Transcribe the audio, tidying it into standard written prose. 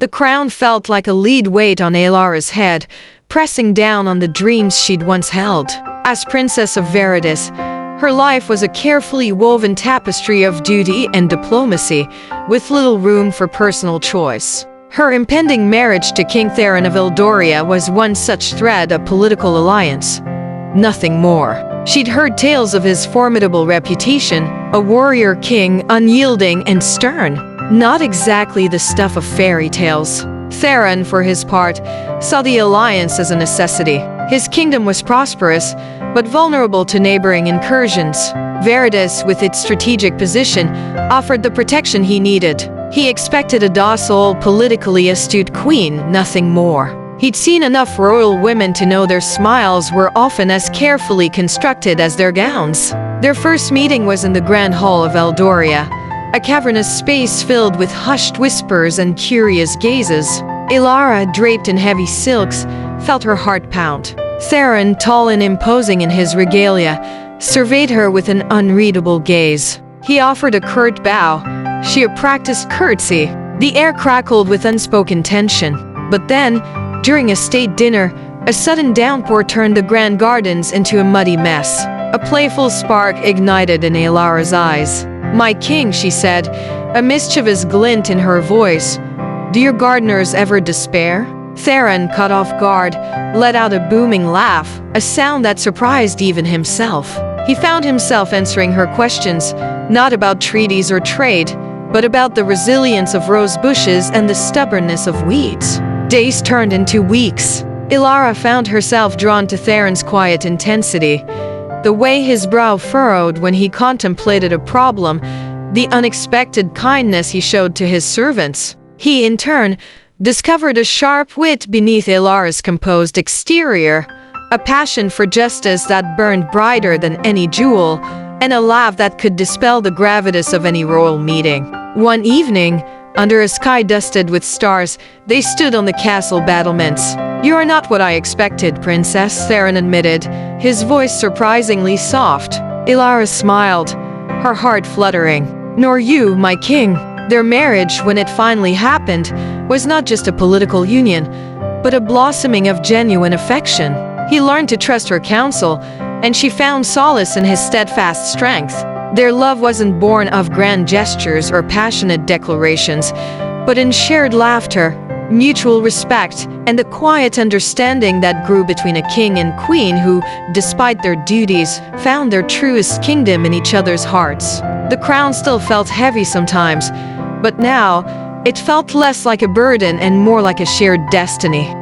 The crown felt like a lead weight on Elara's head, pressing down on the dreams she'd once held. As Princess of Veridis, her life was a carefully woven tapestry of duty and diplomacy, with little room for personal choice. Her impending marriage to King Theron of Eldoria was one such thread, a political alliance. Nothing more. She'd heard tales of his formidable reputation, a warrior king, unyielding and stern. Not exactly the stuff of fairy tales. Theron, for his part, saw the alliance as a necessity. His kingdom was prosperous, but vulnerable to neighboring incursions. Veridis, with its strategic position, offered the protection he needed. He expected a docile, politically astute queen, nothing more. He'd seen enough royal women to know their smiles were often as carefully constructed as their gowns. Their first meeting was in the Grand Hall of Eldoria, a cavernous space filled with hushed whispers and curious gazes. Elara, draped in heavy silks, felt her heart pound. Theron, tall and imposing in his regalia, surveyed her with an unreadable gaze. He offered a curt bow. She a practiced curtsy. The air crackled with unspoken tension. But then, during a state dinner, a sudden downpour turned the grand gardens into a muddy mess. A playful spark ignited in Elara's eyes. "My king," she said, a mischievous glint in her voice. "Do your gardeners ever despair?" Theron, caught off guard, let out a booming laugh, a sound that surprised even himself. He found himself answering her questions, not about treaties or trade, but about the resilience of rose bushes and the stubbornness of weeds. Days turned into weeks. Elara found herself drawn to Theron's quiet intensity. The way his brow furrowed when he contemplated a problem, the unexpected kindness he showed to his servants. He, in turn, discovered a sharp wit beneath Elara's composed exterior, a passion for justice that burned brighter than any jewel, and a laugh that could dispel the gravitas of any royal meeting. One evening, under a sky dusted with stars, they stood on the castle battlements. "You are not what I expected, Princess," Theron admitted, his voice surprisingly soft. Elara smiled, her heart fluttering. "Nor you, my king." Their marriage, when it finally happened, was not just a political union, but a blossoming of genuine affection. He learned to trust her counsel, and she found solace in his steadfast strength. Their love wasn't born of grand gestures or passionate declarations, but in shared laughter, mutual respect, and the quiet understanding that grew between a king and queen who, despite their duties, found their truest kingdom in each other's hearts. The crown still felt heavy sometimes, but now, it felt less like a burden and more like a shared destiny.